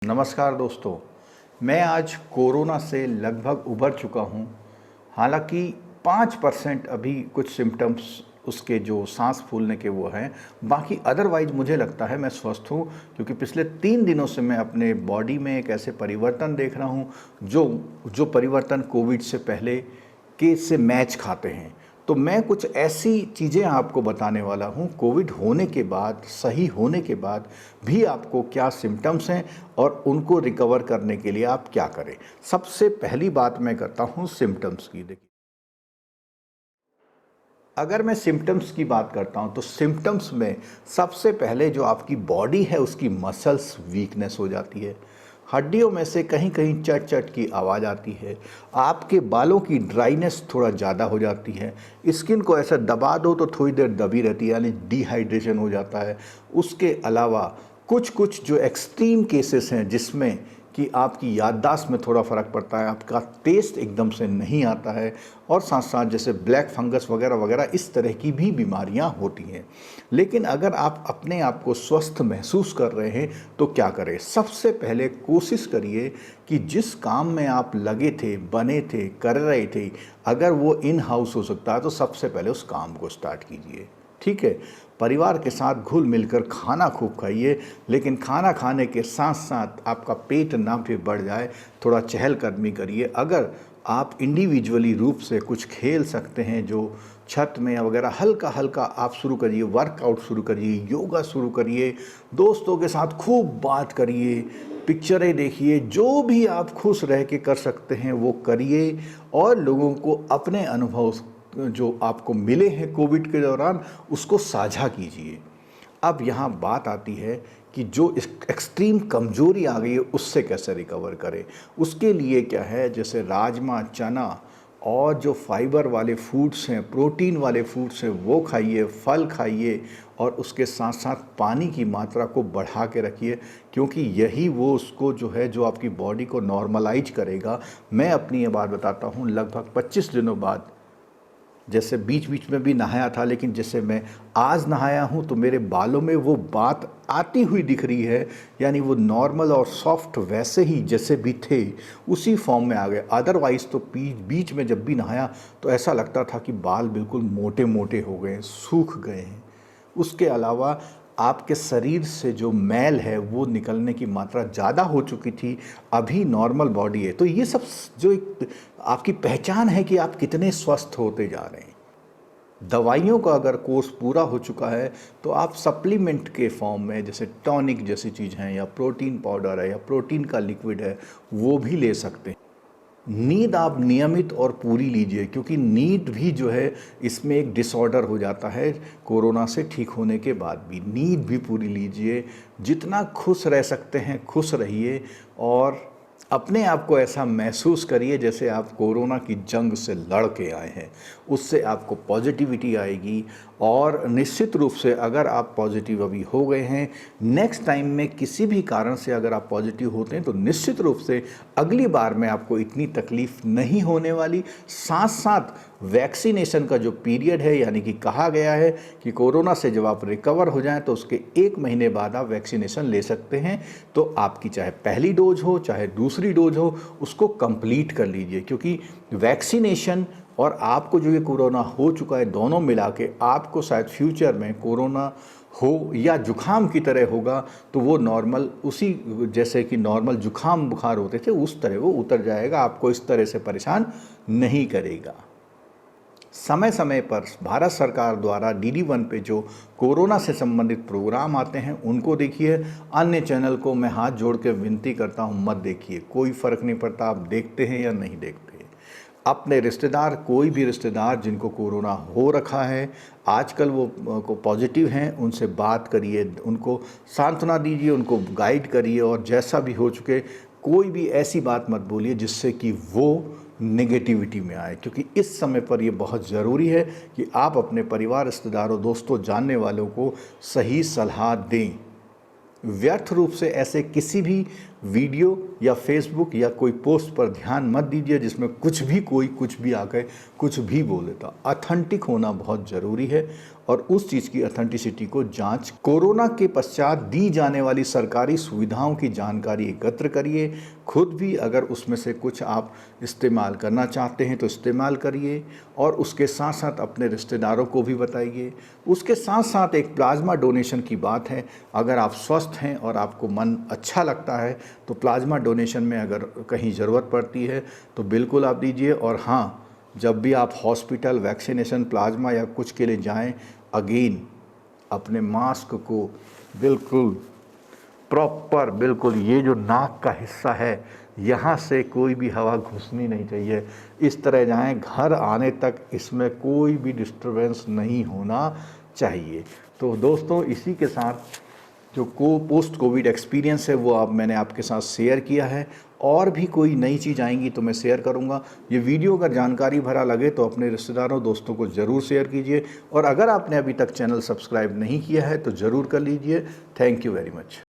नमस्कार दोस्तों। मैं आज कोरोना से लगभग उबर चुका हूँ। हालांकि 5% अभी कुछ सिम्टम्स उसके जो सांस फूलने के वो हैं, बाकी अदरवाइज मुझे लगता है मैं स्वस्थ हूँ, क्योंकि पिछले 3 दिनों से मैं अपने बॉडी में एक ऐसे परिवर्तन देख रहा हूँ जो जो परिवर्तन कोविड से पहले के से मैच खाते हैं। तो मैं कुछ ऐसी चीज़ें आपको बताने वाला हूँ कोविड होने के बाद, सही होने के बाद भी आपको क्या सिम्टम्स हैं और उनको रिकवर करने के लिए आप क्या करें। सबसे पहली बात मैं करता हूँ सिम्टम्स की। देखिए, अगर मैं सिम्टम्स की बात करता हूँ तो सिम्टम्स में सबसे पहले जो आपकी बॉडी है उसकी मसल्स वीकनेस हो जाती है। हड्डियों में से कहीं कहीं चट चट की आवाज़ आती है। आपके बालों की ड्राइनेस थोड़ा ज़्यादा हो जाती है। स्किन को ऐसा दबा दो तो थोड़ी देर दबी रहती है, यानी डिहाइड्रेशन हो जाता है। उसके अलावा कुछ कुछ जो एक्सट्रीम केसेस हैं जिसमें कि आपकी याददाश्त में थोड़ा फ़र्क पड़ता है, आपका टेस्ट एकदम से नहीं आता है, और साथ साथ जैसे ब्लैक फंगस वगैरह वगैरह इस तरह की भी बीमारियां होती हैं। लेकिन अगर आप अपने आप को स्वस्थ महसूस कर रहे हैं तो क्या करें? सबसे पहले कोशिश करिए कि जिस काम में आप लगे थे, बने थे, कर रहे थे, अगर वो इन हाउस हो सकता है तो सबसे पहले उस काम को स्टार्ट कीजिए। ठीक है, परिवार के साथ घुल मिलकर खाना खूब खाइए, लेकिन खाना खाने के साथ साथ आपका पेट ना भी बढ़ जाए, थोड़ा चहलकदमी करिए। अगर आप इंडिविजुअली रूप से कुछ खेल सकते हैं, जो छत में या वगैरह हल्का हल्का आप शुरू करिए, वर्कआउट शुरू करिए, योगा शुरू करिए, दोस्तों के साथ खूब बात करिए, पिक्चरें देखिए, जो भी आप खुश रह के कर सकते हैं वो करिए, और लोगों को अपने अनुभव जो आपको मिले हैं कोविड के दौरान उसको साझा कीजिए। अब यहाँ बात आती है कि जो एक्सट्रीम कमजोरी आ गई है उससे कैसे रिकवर करें। उसके लिए क्या है, जैसे राजमा, चना और जो फाइबर वाले फूड्स हैं, प्रोटीन वाले फूड्स हैं, वो खाइए, फल खाइए, और उसके साथ साथ पानी की मात्रा को बढ़ा के रखिए, क्योंकि यही वो उसको जो है जो आपकी बॉडी को नॉर्मलाइज करेगा। मैं अपनी ये बात बताता हूँ, लगभग 25 दिनों बाद, जैसे बीच बीच में भी नहाया था, लेकिन जैसे मैं आज नहाया हूँ तो मेरे बालों में वो बात आती हुई दिख रही है, यानी वो नॉर्मल और सॉफ्ट वैसे ही जैसे भी थे उसी फॉर्म में आ गए। अदरवाइज़ तो बीच में जब भी नहाया तो ऐसा लगता था कि बाल बिल्कुल मोटे मोटे हो गए हैं, सूख गए हैं। उसके अलावा आपके शरीर से जो मैल है वो निकलने की मात्रा ज़्यादा हो चुकी थी, अभी नॉर्मल बॉडी है। तो ये सब जो एक आपकी पहचान है कि आप कितने स्वस्थ होते जा रहे हैं। दवाइयों का अगर कोर्स पूरा हो चुका है तो आप सप्लीमेंट के फॉर्म में, जैसे टॉनिक जैसी चीज़ हैं, या प्रोटीन पाउडर है, या प्रोटीन का लिक्विड है, वो भी ले सकते हैं। नींद आप नियमित और पूरी लीजिए, क्योंकि नींद भी जो है इसमें एक डिसऑर्डर हो जाता है कोरोना से ठीक होने के बाद भी। नींद भी पूरी लीजिए, जितना खुश रह सकते हैं खुश रहिए, और अपने आप को ऐसा महसूस करिए जैसे आप कोरोना की जंग से लड़ के आए हैं। उससे आपको पॉजिटिविटी आएगी, और निश्चित रूप से अगर आप पॉजिटिव अभी हो गए हैं, नेक्स्ट टाइम में किसी भी कारण से अगर आप पॉजिटिव होते हैं तो निश्चित रूप से अगली बार में आपको इतनी तकलीफ नहीं होने वाली। साथ साथ वैक्सीनेशन का जो पीरियड है, यानी कि कहा गया है कि कोरोना से जब आप रिकवर हो जाएं तो उसके 1 महीने बाद आप वैक्सीनेशन ले सकते हैं। तो आपकी चाहे पहली डोज हो चाहे दूसरी डोज हो, उसको कंप्लीट कर लीजिए, क्योंकि वैक्सीनेशन और आपको जो ये कोरोना हो चुका है, दोनों मिला के आपको शायद फ्यूचर में कोरोना हो या जुखाम की तरह होगा तो वो नॉर्मल, उसी जैसे कि नॉर्मल जुखाम बुखार होते थे उस तरह वो उतर जाएगा, आपको इस तरह से परेशान नहीं करेगा। समय समय पर भारत सरकार द्वारा DD1 पे जो कोरोना से संबंधित प्रोग्राम आते हैं उनको देखिए। अन्य चैनल को मैं हाथ जोड़ के विनती करता हूँ, मत देखिए, कोई फ़र्क नहीं पड़ता आप देखते हैं या नहीं देखते। अपने रिश्तेदार, कोई भी रिश्तेदार जिनको कोरोना हो रखा है, आजकल वो को पॉजिटिव हैं, उनसे बात करिए, उनको सांत्वना दीजिए, उनको गाइड करिए, और जैसा भी हो चुके कोई भी ऐसी बात मत बोलिए जिससे कि वो नेगेटिविटी में आए, क्योंकि इस समय पर ये बहुत ज़रूरी है कि आप अपने परिवार, रिश्तेदारों, दोस्तों, जानने वालों को सही सलाह दें। व्यर्थ रूप से ऐसे किसी भी वीडियो या फेसबुक या कोई पोस्ट पर ध्यान मत दीजिए जिसमें कुछ भी कोई कुछ भी आकर कुछ भी बोल देता। ऑथेंटिक होना बहुत ज़रूरी है, और उस चीज़ की ऑथेंटिसिटी को जांच। कोरोना के पश्चात दी जाने वाली सरकारी सुविधाओं की जानकारी एकत्र करिए। खुद भी अगर उसमें से कुछ आप इस्तेमाल करना चाहते हैं तो इस्तेमाल करिए, और उसके साथ साथ अपने रिश्तेदारों को भी बताइए। उसके साथ साथ एक प्लाज्मा डोनेशन की बात है, अगर आप स्वस्थ हैं और आपको मन अच्छा लगता है तो प्लाज्मा डोनेशन में अगर कहीं ज़रूरत पड़ती है तो बिल्कुल आप दीजिए। और हाँ, जब भी आप हॉस्पिटल, वैक्सीनेशन, प्लाज्मा या कुछ के लिए जाएं, अगेन अपने मास्क को बिल्कुल प्रॉपर, बिल्कुल ये जो नाक का हिस्सा है यहाँ से कोई भी हवा घुसनी नहीं चाहिए, इस तरह जाएं, घर आने तक इसमें कोई भी डिस्टरबेंस नहीं होना चाहिए। तो दोस्तों, इसी के साथ जो पोस्ट कोविड एक्सपीरियंस है वो मैंने आपके साथ शेयर किया है। और भी कोई नई चीज़ आएंगी तो मैं शेयर करूंगा। ये वीडियो अगर जानकारी भरा लगे तो अपने रिश्तेदारों, दोस्तों को ज़रूर शेयर कीजिए, और अगर आपने अभी तक चैनल सब्सक्राइब नहीं किया है तो ज़रूर कर लीजिए। Thank you very much.